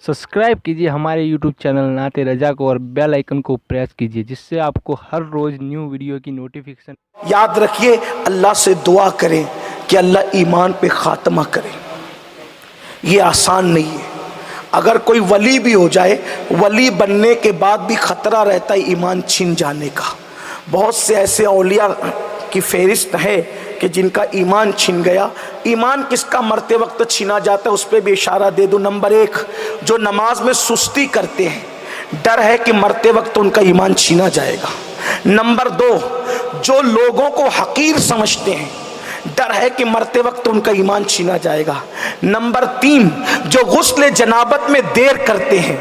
Subscribe कीजिए हमारे YouTube channel नाते रजा को और बेल आइकन को प्रेस कीजिए, जिससे आपको हर रोज़ न्यू वीडियो की नोटिफिकेशन। याद रखिए, अल्लाह से दुआ करें कि अल्लाह ईमान पे खात्मा करे। ये आसान नहीं है। अगर कोई वली भी हो जाए, वली बनने के बाद भी खतरा रहता है ईमान छिन जाने का। बहुत से ऐसे औलिया की फहरिस्त है कि जिनका ईमान छिन गया। ईमान किसका मरते वक्त छीना जाता है, उस पर भी इशारा दे दूं। नंबर 1, जो नमाज में सुस्ती करते हैं, डर है कि मरते वक्त उनका ईमान छीना जाएगा। नंबर 2, जो लोगों को हकीर समझते हैं, डर है कि मरते वक्त उनका ईमान छीना जाएगा। नंबर 3, जो गुस्ल जनाबत में देर करते हैं,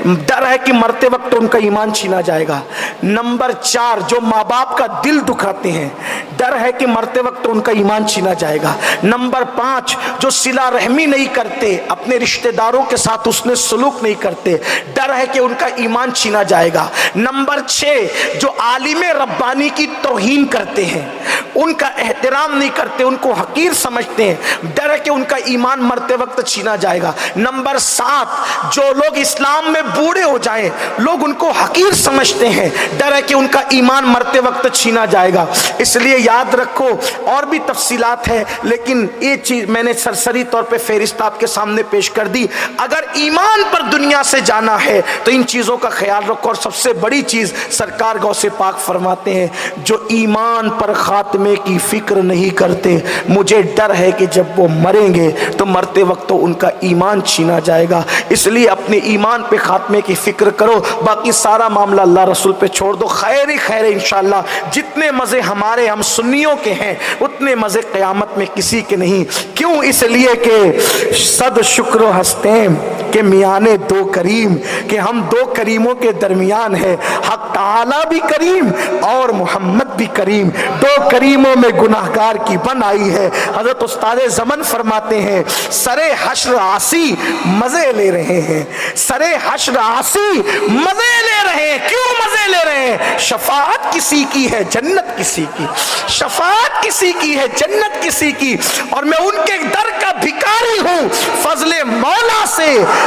डर है कि मरते वक्त उनका ईमान छीना जाएगा। नंबर 4, जो माँ बाप का दिल दुखाते हैं, डर है कि मरते वक्त उनका ईमान छीना जाएगा। नंबर 5, जो सिला रहमी नहीं करते, अपने रिश्तेदारों के साथ उसने सलूक नहीं करते, डर है कि उनका ईमान छीना जाएगा। नंबर 6, जो आलिम रब्बानी की तौहीन करते हैं, उनका एहतराम नहीं करते, उनको हकीर समझते हैं, डर है कि उनका ईमान मरते वक्त छीना जाएगा। नंबर 7, जो लोग इस्लाम में बूढ़े हो जाएं, लोग उनको हकीर समझते हैं, डर है कि उनका ईमान मरते वक्त छीना जाएगा। इसलिए याद रखो, और भी तफसीलात है, लेकिन ये चीज मैंने सरसरी तौर पे फहरिस्त आपके सामने पेश कर दी। अगर ईमान पर दुनिया से जाना है तो इन चीजों का ख्याल रखो। और सबसे बड़ी चीज सरकार गौसे पाक फरमाते हैं, जो ईमान पर खात्मे की फिक्र नहीं करते, मुझे डर है कि जब वो मरेंगे तो मरते वक्त तो उनका ईमान छीना जाएगा। इसलिए अपने ईमान पे खात्मे की फिक्र करो, बाकी सारा मामला अल्लाह रसूल पे छोड़ दो। खैर ही खैर इंशाअल्लाह। जितने मजे हमारे हम सुन्नियों के हैं, उतने मजे क़यामत में किसी के नहीं। क्यों? इसलिए कि सद शुक्र हस्ते के मियाने दो करीम, कि हम दो करीमों के दरमियान है। हक ताला भी करीम और मोहम्मद भी करीम, दो करीमों में गुनाहगार की बन आई है। हजरत उस्ताद ज़मन फरमाते हैं, सरे हश्र आसी मजे ले रहे हैं, सरे हश्र आसी मजे ले रहे हैं। क्यों मजे ले रहे हैं? शफाअत किसी की है, जन्नत किसी की। शफाअत किसी की है, जन्नत किसी की। और मैं उनके दर का भिखारी हूँ। फजले मौला से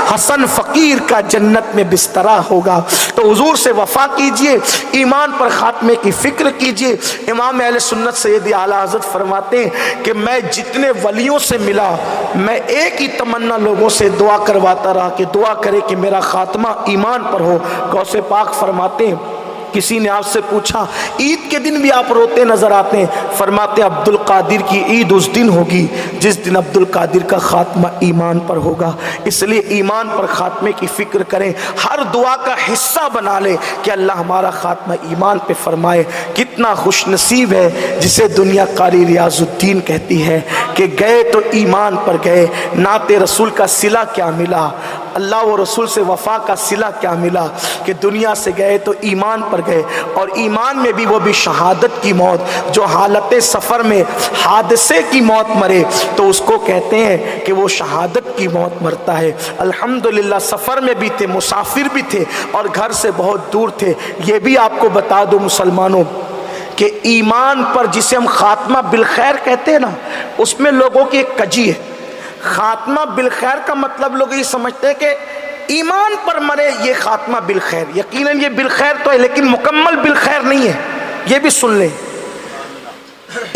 हसन फकीर का जन्नत में बिस्तरा होगा। तो हुजूर से वफा कीजिए, ईमान पर खात्मे की फिक्र कीजिए। इमाम अहले सुन्नत सैयद आला हज़रत फरमाते हैं कि मैं जितने वलियों से मिला, मैं एक ही तमन्ना लोगों से दुआ करवाता रहा कि दुआ करे कि मेरा खात्मा ईमान पर हो। गौसे पाक फरमाते हैं, किसी ने आपसे पूछा, ईद के दिन भी आप रोते नजर आते हैं। फरमाते अब्दुल कादिर की ईद उस दिन होगी जिस दिन अब्दुल कादिर का खात्मा ईमान पर होगा। इसलिए ईमान पर खात्मे की फिक्र करें, हर दुआ का हिस्सा बना ले कि अल्लाह हमारा खात्मा ईमान पे फरमाए। कितना खुशनसीब है जिसे दुनिया कारी रियाजुद्दीन कहती है कि गए तो ईमान पर गए, नाते रसूल का सिला क्या मिला, अल्लाह व रसूल से वफा का सिला क्या मिला, कि दुनिया से गए तो ईमान पर गए। और ईमान में भी वो भी शहादत की मौत, जो हालत सफ़र में हादसे की मौत मरे तो उसको कहते हैं कि वो शहादत की मौत मरता है। अल्हम्दुलिल्लाह, सफ़र में भी थे, मुसाफिर भी थे और घर से बहुत दूर थे। ये भी आपको बता दो मुसलमानों कि ईमान पर जिसे हम खात्मा बिलखैर कहते हैं ना, उसमें लोगों की एक कजी है। खात्मा बिलखैर का मतलब लोग ये समझते हैं कि ईमान पर मरे ये खात्मा बिलखैर। यकीनन ये बिलखैर तो है, लेकिन मुकम्मल बिलखैर नहीं है। ये भी सुन लें,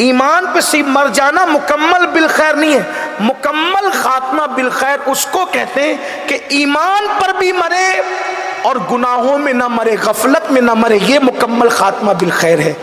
ईमान पे सिर्फ मर जाना मुकम्मल बिलखैर नहीं है। मुकम्मल खात्मा बिलखैर उसको कहते हैं कि ईमान पर भी मरे और गुनाहों में ना मरे, गफलत में ना मरे। ये मुकम्मल खात्मा बिलखैर है।